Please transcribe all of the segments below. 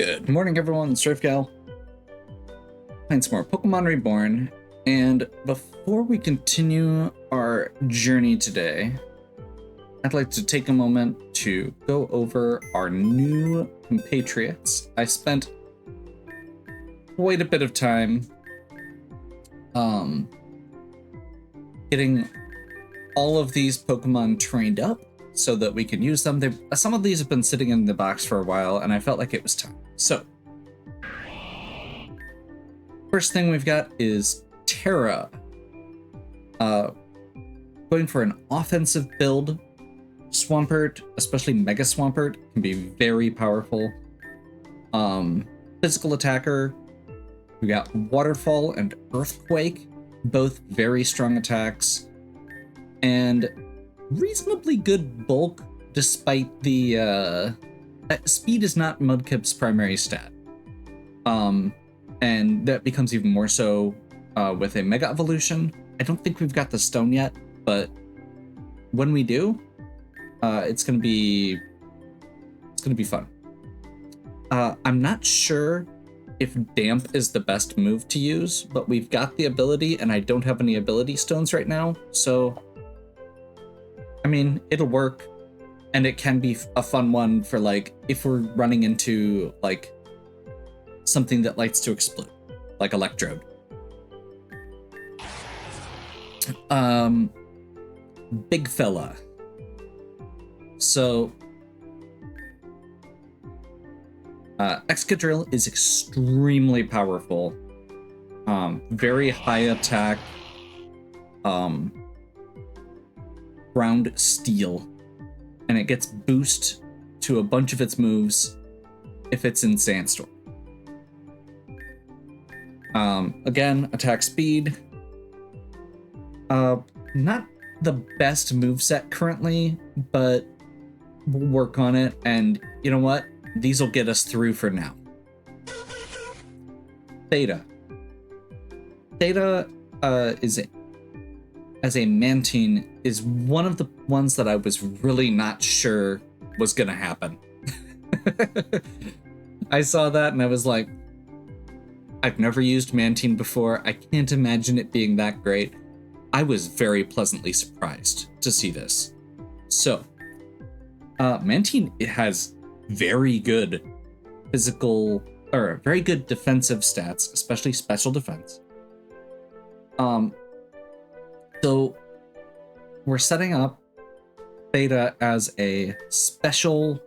Good morning, everyone. It's Gal playing some more Pokemon Reborn. And before we continue our journey today, I'd like to take a moment to go over our new compatriots. I spent quite a bit of time getting all of these Pokemon trained up so that we can use them. Some of these have been sitting in the box for a while, and I felt like it was time. So, first thing we've got is Terra. Going for an offensive build. Swampert, especially Mega Swampert, can be very powerful. Physical attacker. We got Waterfall and Earthquake, both very strong attacks. And reasonably good bulk, despite the speed is not Mudkip's primary stat. And that becomes even more so with a Mega Evolution. I don't think we've got the stone yet, but when we do, it's gonna be fun. I'm not sure if Damp is the best move to use, but we've got the ability, and I don't have any ability stones right now, so I mean, it'll work, and it can be a fun one for, like, if we're running into, like, something that likes to explode, like Electrode. Big fella. So, Excadrill is extremely powerful. Very high attack. Ground Steel, and it gets boost to a bunch of its moves if it's in Sandstorm. Again, attack speed. Not the best moveset currently, but we'll work on it, and you know what? These will get us through for now. Theta. Theta as a Mantine is one of the ones that I was really not sure was gonna happen. I saw that and I was like, I've never used Mantine before. I can't imagine it being that great. I was very pleasantly surprised to see this. So, Mantine, it has very good physical, or very good defensive stats, especially special defense. So we're setting up Theta as a special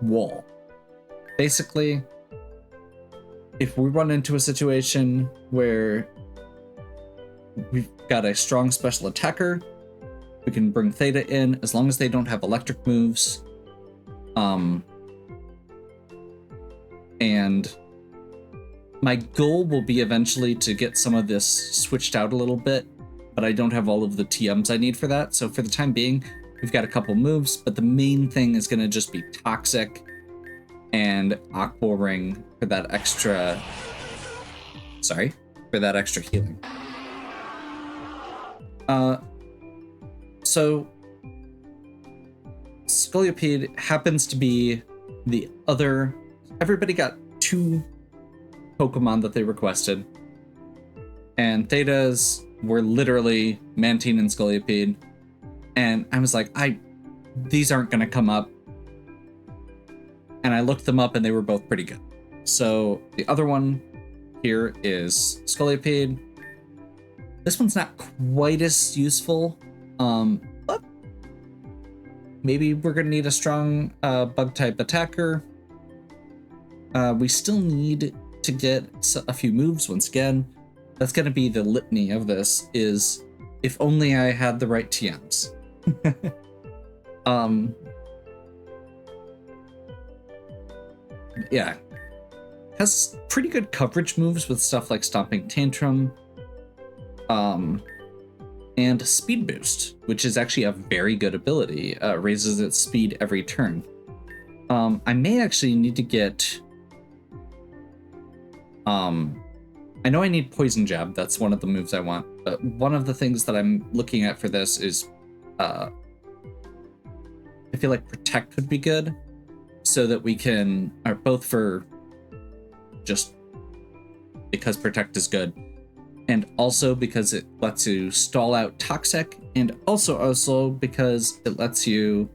wall. Basically, if we run into a situation where we've got a strong special attacker, we can bring Theta in as long as they don't have electric moves. And my goal will be eventually to get some of this switched out a little bit, but I don't have all of the TMs I need for that. So for the time being, we've got a couple moves, but the main thing is going to just be Toxic and Aqua Ring for that extra... for that extra healing. So Scolipede happens to be the other... Everybody got 2 Pokemon that they requested, and Thetas were literally Mantine and Scolipede, and I was like, these aren't gonna come up, and I looked them up and they were both pretty good. So the other one here is Scolipede. This one's not quite as useful, but maybe we're gonna need a strong bug type attacker. We still need to get a few moves. Once again, that's going to be the litany of this, is if only I had the right TMs. Yeah. Has pretty good coverage moves with stuff like Stomping Tantrum, and Speed Boost, which is actually a very good ability. Raises its speed every turn. I may actually need to get... I know I need Poison Jab. That's one of the moves I want. But one of the things that I'm looking at for this is, I feel like Protect would be good, so that we can, or both for just because Protect is good. And also because it lets you stall out Toxic, and also because it lets you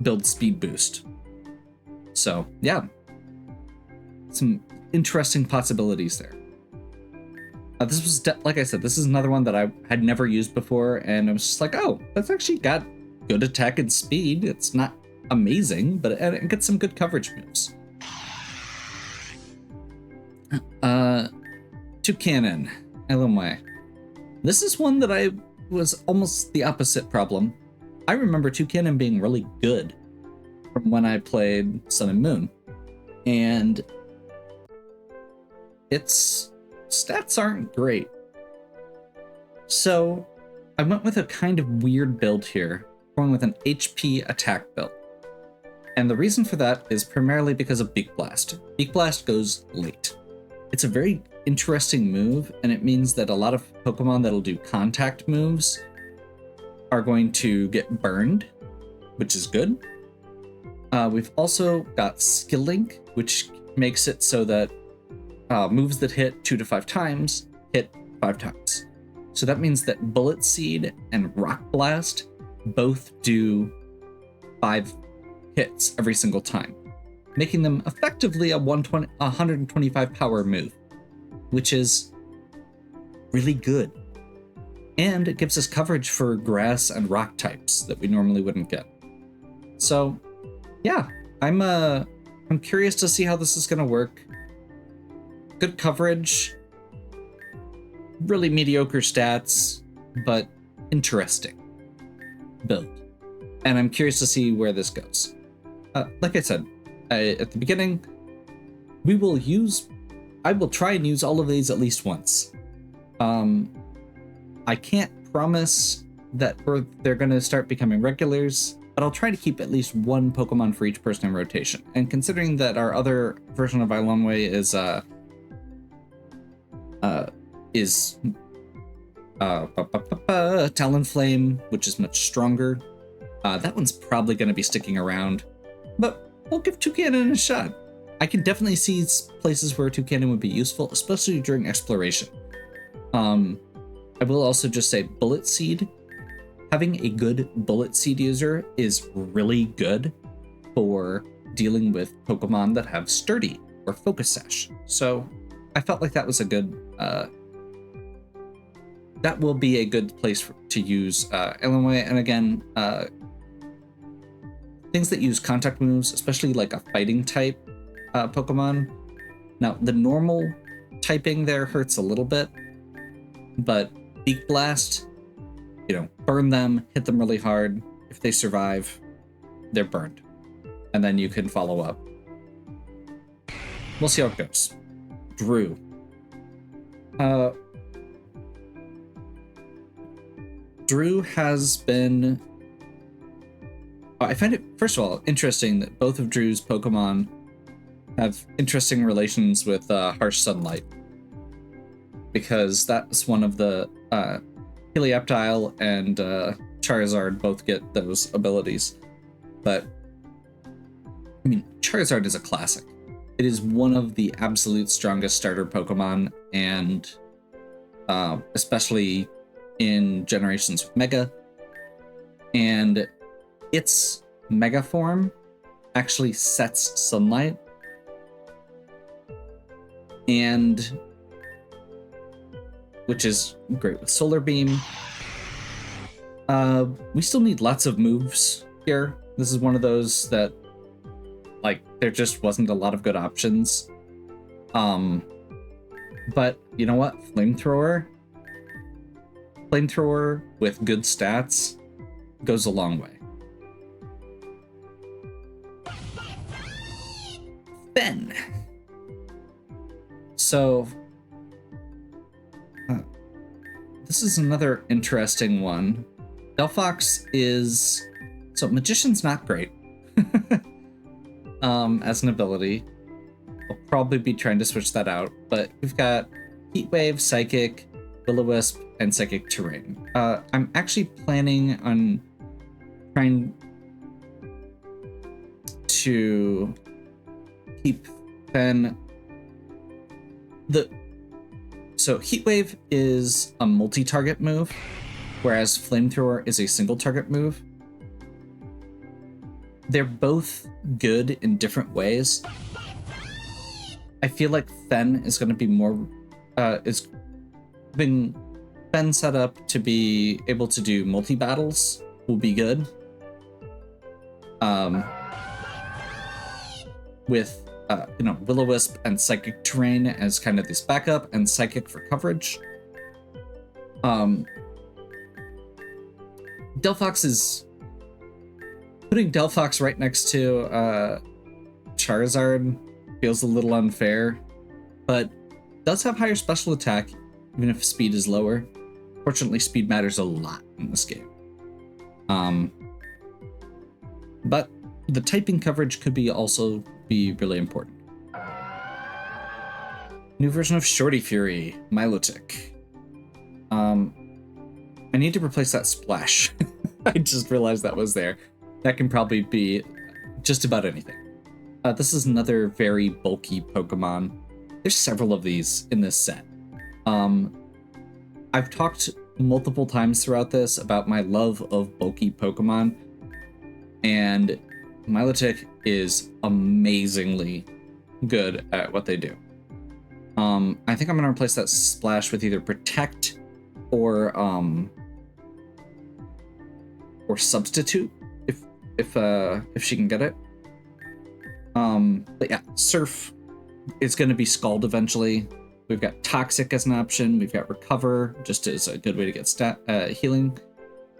build speed boost. So yeah, some interesting possibilities there. This was, like I said, this is another one that I had never used before, and I was just like, oh, that's actually got good attack and speed. It's not amazing, but it gets some good coverage moves. Toucannon, LMY. This is one that I was almost the opposite problem. I remember Toucannon being really good from when I played Sun and Moon, and its stats aren't great. So I went with a kind of weird build here, going with an HP attack build. And the reason for that is primarily because of Beak Blast. Beak Blast goes late. It's a very interesting move, and it means that a lot of Pokemon that'll do contact moves are going to get burned, which is good. We've also got Skill Link, which makes it so that moves that hit 2 to 5 times hit 5 times. So that means that Bullet Seed and Rock Blast both do 5 hits every single time, making them effectively a 125 power move, which is really good. And it gives us coverage for grass and rock types that we normally wouldn't get. So yeah, I'm curious to see how this is going to work. Good coverage, really mediocre stats, but interesting build. And I'm curious to see where this goes. Like I said at the beginning, I will try and use all of these at least once. I can't promise that they're going to start becoming regulars, but I'll try to keep at least one Pokemon for each person in rotation. And considering that our other version of Ilonway is Talonflame, which is much stronger, that one's probably going to be sticking around, but we'll give Toucannon a shot. I can definitely see places where Toucannon would be useful, especially during exploration. I will also just say Bullet Seed. Having a good Bullet Seed user is really good for dealing with Pokemon that have Sturdy or Focus Sash. So I felt like that was a good, that will be a good place to use Ilonway. And again, things that use contact moves, especially like a fighting type Pokemon. Now, the normal typing there hurts a little bit, but Beak Blast, burn them, hit them really hard. If they survive, they're burned. And then you can follow up. We'll see how it goes. Drew. Drew has been... I find it, first of all, interesting that both of Drew's Pokemon have interesting relations with harsh sunlight, because that's one of the Helioptile and Charizard both get those abilities. But I mean, Charizard is a classic. It is one of the absolute strongest starter Pokemon, and especially in generations with Mega. And its Mega form actually sets sunlight, and which is great with Solar Beam. We still need lots of moves here. This is one of those that, like, there just wasn't a lot of good options. But you know what? Flamethrower with good stats goes a long way. Ben. So this is another interesting one. Delphox is... So Magician's not great as an ability. I'll probably be trying to switch that out, but we've got Heat Wave, Psychic, Will-O-Wisp, and Psychic Terrain. I'm actually planning on trying to keep Fen. So Heat Wave is a multi-target move, whereas Flamethrower is a single target move. They're both good in different ways. I feel like Fen is going to be more, is being Fen set up to be able to do multi-battles will be good. With Will-O-Wisp and Psychic Terrain as kind of this backup, and Psychic for coverage. Delphox is putting Delphox right next to Charizard feels a little unfair, but does have higher special attack even if speed is lower. Fortunately, speed matters a lot in this game. But the typing coverage could also be really important. New version of Shorty Fury, Milotic. I need to replace that splash. I just realized that was there. That can probably be just about anything. This is another very bulky Pokemon. There's several of these in this set. I've talked multiple times throughout this about my love of bulky Pokemon, and Milotic is amazingly good at what they do. I think I'm going to replace that splash with either Protect or Substitute if she can get it. But yeah, Surf is going to be Scald eventually. We've got Toxic as an option. We've got Recover just as a good way to get healing,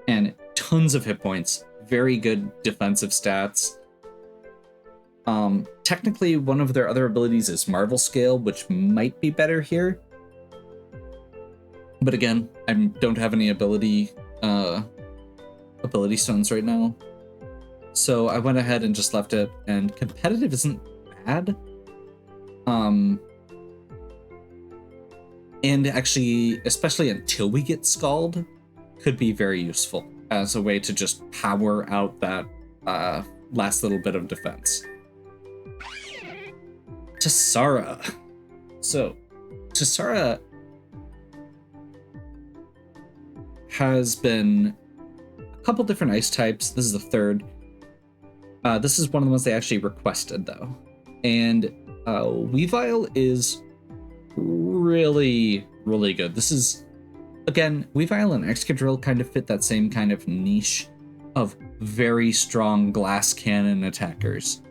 and tons of hit points. Very good defensive stats. Technically, one of their other abilities is Marvel Scale, which might be better here. But again, I don't have any ability stones right now. So I went ahead and just left it, and competitive isn't bad. And actually, especially until we get Scald, could be very useful as a way to just power out that last little bit of defense. Tessara. So, Tessara has been a couple different ice types. This is the third. This is one of the ones they actually requested, though. And Weavile is really, really good. This is, again, Weavile and Excadrill kind of fit that same kind of niche of very strong glass cannon attackers.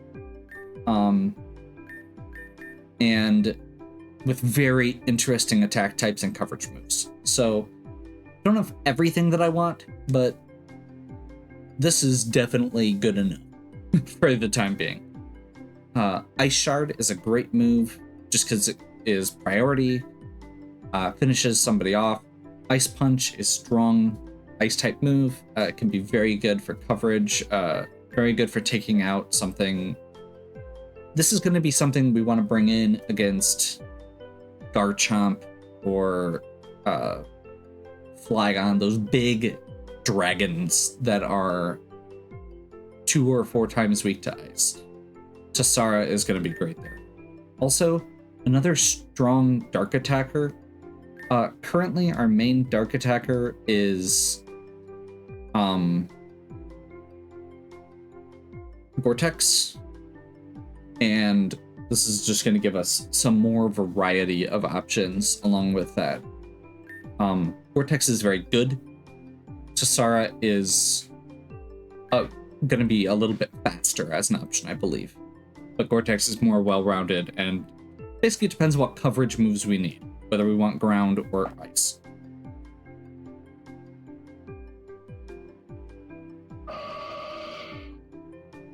And with very interesting attack types and coverage moves. So, I don't have everything that I want, but this is definitely good enough for the time being. Ice Shard is a great move just because it is priority, finishes somebody off. Ice Punch is strong ice type move. It can be very good for coverage, very good for taking out something. This is going to be something we want to bring in against Garchomp or Flygon, those big dragons that are 2 or 4 times weak to ice. Tessara is going to be great there. Also, another strong dark attacker. Currently, our main dark attacker is Vortex, and this is just going to give us some more variety of options along with that. Vortex is very good. Tessara is going to be a little bit faster as an option, I believe. But Vortex is more well-rounded, and basically it depends what coverage moves we need, whether we want ground or ice.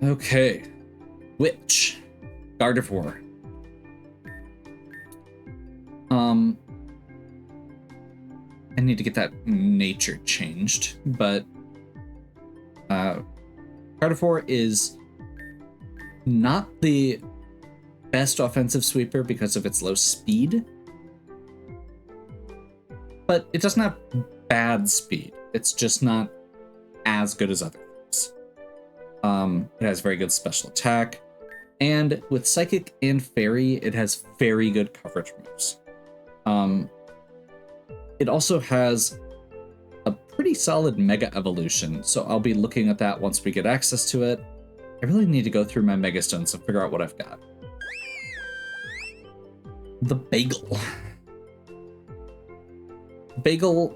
Okay. Witch. Gardevoir. I need to get that nature changed, but Gardevoir is not the best offensive sweeper because of its low speed, but it doesn't have bad speed. It's just not as good as other things. It has very good special attack, And with Psychic and Fairy, it has very good coverage moves. It also has a pretty solid Mega Evolution, so I'll be looking at that once we get access to it. I really need to go through my Mega Stones and figure out what I've got. The Bagel. Bagel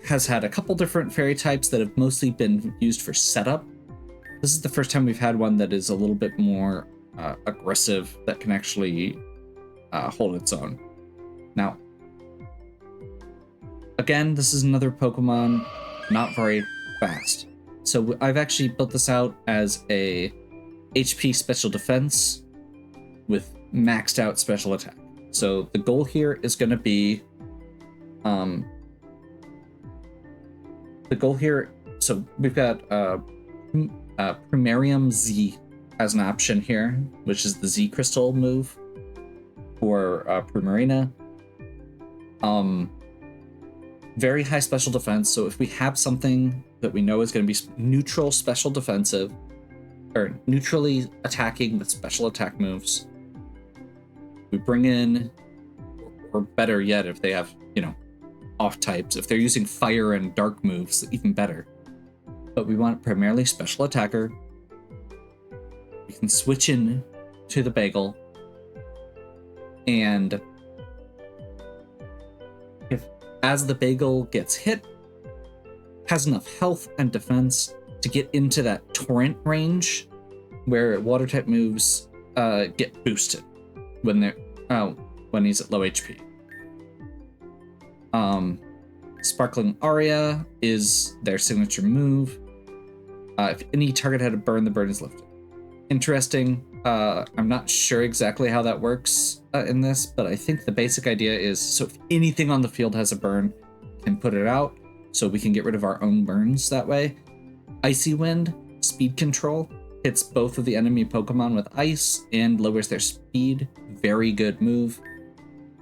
has had a couple different fairy types that have mostly been used for setup. This is the first time we've had one that is a little bit more aggressive, that can actually hold its own. Now, again, this is another Pokemon not very fast. So I've actually built this out as a HP special defense with maxed out special attack. So the goal here is going to be so we've got Primarium Z as an option here, which is the Z Crystal move for Primarina. Very high special defense, so if we have something that we know is going to be neutral special defensive, or neutrally attacking with special attack moves, we bring in, or better yet, if they have, off types, if they're using fire and dark moves, even better. But we want primarily special attacker. We can switch in to the Bagel, and if as the Bagel gets hit, has enough health and defense to get into that torrent range where water type moves get boosted when he's at low HP. Sparkling Aria is their signature move. If any target had a burn, the burn is lifted. Interesting. I'm not sure exactly how that works in this, but I think the basic idea is, so if anything on the field has a burn, can put it out, so we can get rid of our own burns that way. Icy Wind, speed control, hits both of the enemy Pokemon with ice and lowers their speed. Very good move.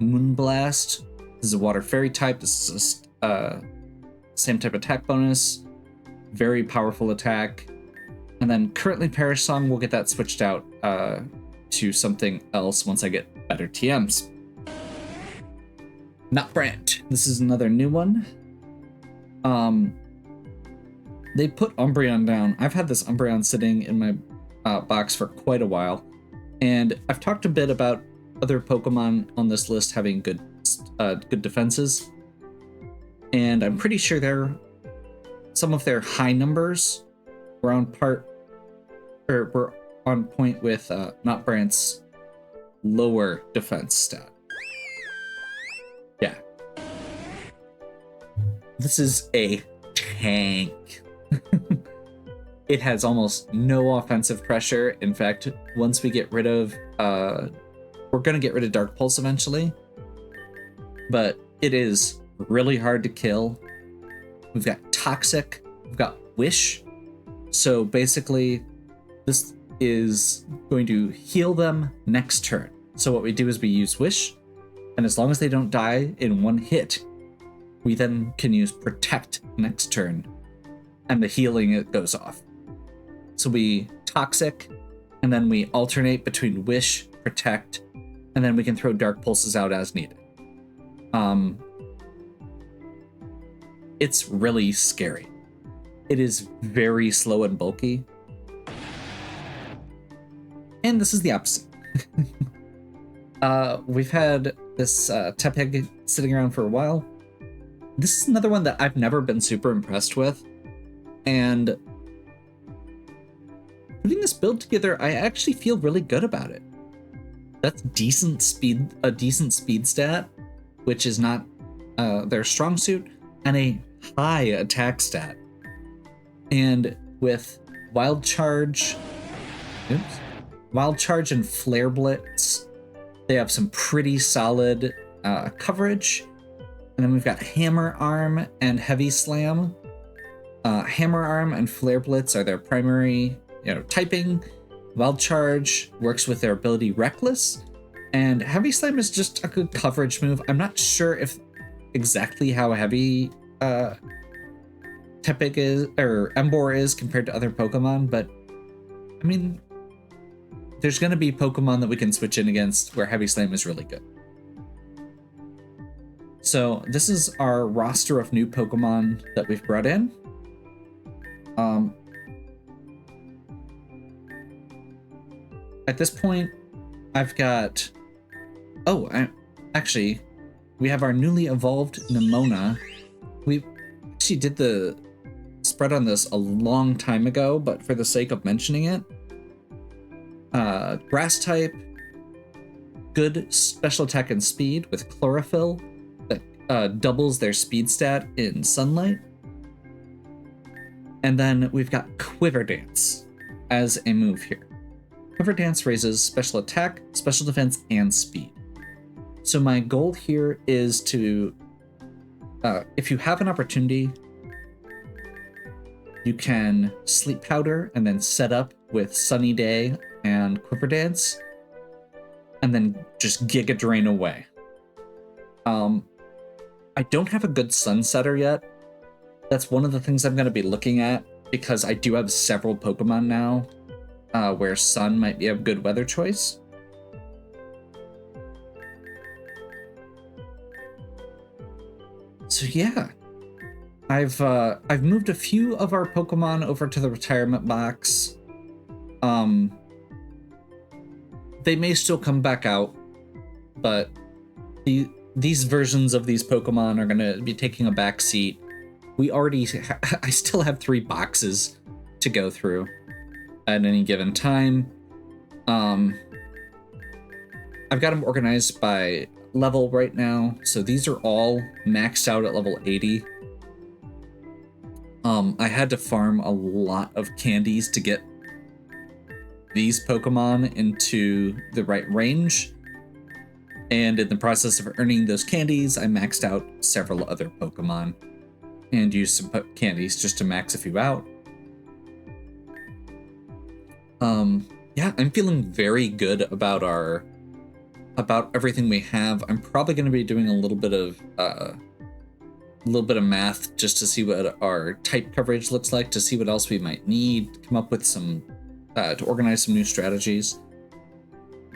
Moonblast, this is a water fairy type. This is same type attack bonus. Very powerful attack. And then currently Perish Song, we'll get that switched out to something else once I get better TMs. Nutbrand, this is another new one. They put Umbreon down. I've had this Umbreon sitting in my box for quite a while, and I've talked a bit about other Pokemon on this list having good defenses, and I'm pretty sure some of their high numbers were on point with Nutbrand's lower defense stat. Yeah. This is a tank. It has almost no offensive pressure. In fact, once we get rid of we're gonna get rid of Dark Pulse eventually, but it is really hard to kill. We've got Toxic, we've got Wish. So basically, this is going to heal them next turn. So what we do is we use Wish, and as long as they don't die in one hit, we then can use Protect next turn, and the healing, it goes off. So we Toxic, and then we alternate between Wish, Protect, and then we can throw Dark Pulses out as needed. It's really scary. It is very slow and bulky. And this is the opposite. We've had this Tepig sitting around for a while. This is another one that I've never been super impressed with. And putting this build together, I actually feel really good about it. That's a decent speed stat, which is not their strong suit, and a high attack stat. And with Wild Charge and Flare Blitz, they have some pretty solid coverage. And then we've got Hammer Arm and Heavy Slam. Hammer Arm and Flare Blitz are their primary, typing. Wild Charge works with their ability Reckless, and Heavy Slam is just a good coverage move. I'm not sure if exactly how heavy Tepig is, or Emboar is, compared to other Pokemon, but I mean, there's going to be Pokemon that we can switch in against where Heavy Slam is really good. So this is our roster of new Pokemon that we've brought in. At this point, I've got... actually, we have our newly evolved Nemona. We actually did the spread on this a long time ago, but for the sake of mentioning it, grass type, good special attack and speed with chlorophyll that doubles their speed stat in sunlight. And then we've got Quiver Dance as a move here. Quiver Dance raises special attack, special defense, and speed. So my goal here is to, if you have an opportunity, you can Sleep Powder and then set up with Sunny Day and Quiver Dance, and then just Giga Drain away. I don't have a good Sunsetter yet. That's one of the things I'm going to be looking at, because I do have several Pokemon now where Sun might be a good weather choice. So yeah, I've moved a few of our Pokemon over to the retirement box. They may still come back out, but these versions of these Pokemon are going to be taking a back seat. We already I still have 3 boxes to go through at any given time. I've got them organized by level right now, so these are all maxed out at level 80. I had to farm a lot of candies to get these Pokemon into the right range, and in the process of earning those candies, I maxed out several other Pokemon and used some candies just to max a few out. Yeah, I'm feeling very good about everything we have. I'm probably going to be doing a little bit of math just to see what our type coverage looks like, to see what else we might need, come up with some to organize some new strategies.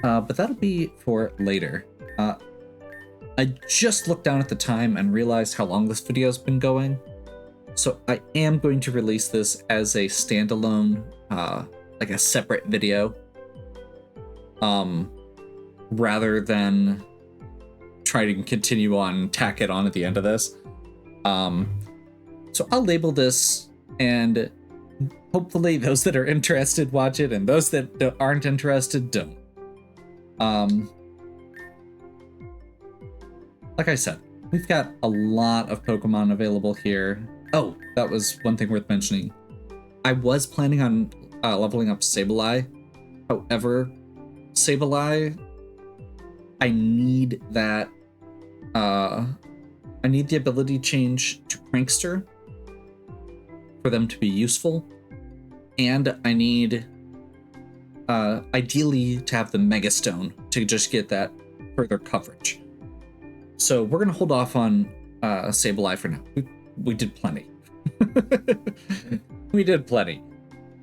But that'll be for later. I just looked down at the time and realized how long this video's been going. So I am going to release this as a standalone, like a separate video, rather than try to continue on, tack it on at the end of this. So I'll label this, and hopefully those that are interested watch it, and those that aren't interested don't. Like I said, we've got a lot of Pokemon available here. Oh, that was one thing worth mentioning. I was planning on leveling up Sableye. However, Sableye, I need that. I need the ability change to Prankster for them to be useful, and I need ideally to have the Mega Stone to just get that further coverage. So we're gonna hold off on Sableye for now. We did plenty. We did plenty.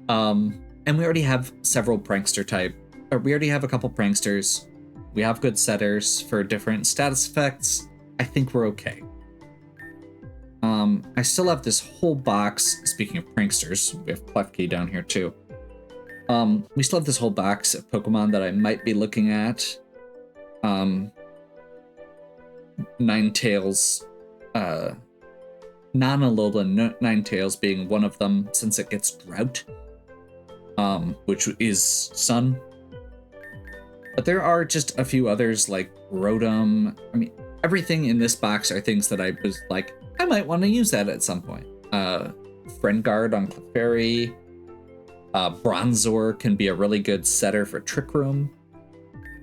And we already have several Prankster type, or we already have a couple Pranksters. We have good setters for different status effects. I think we're okay. I still have this whole box. Speaking of Pranksters, we have Klefki down here too. We still have this whole box of Pokemon that I might be looking at. Ninetales, non-Alolan Ninetales being one of them, since it gets Drought, which is Sun. But there are just a few others like Rotom. I mean, everything in this box are things that I was like, I might want to use that at some point. Friend Guard on Clefairy. Bronzor can be a really good setter for Trick Room.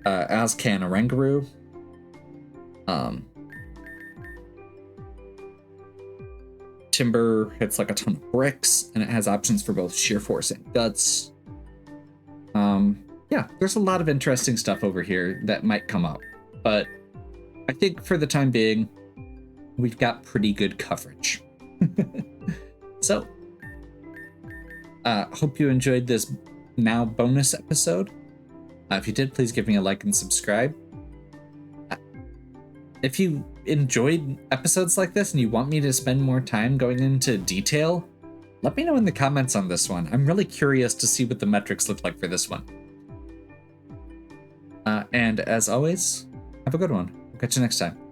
As can Oranguru. Timber hits like a ton of bricks, and it has options for both Sheer Force and Guts. Yeah, there's a lot of interesting stuff over here that might come up, but I think for the time being, we've got pretty good coverage. So, hope you enjoyed this now bonus episode. If you did, please give me a like and subscribe. If you enjoyed episodes like this and you want me to spend more time going into detail, let me know in the comments on this one. I'm really curious to see what the metrics look like for this one. And as always, have a good one. We'll catch you next time.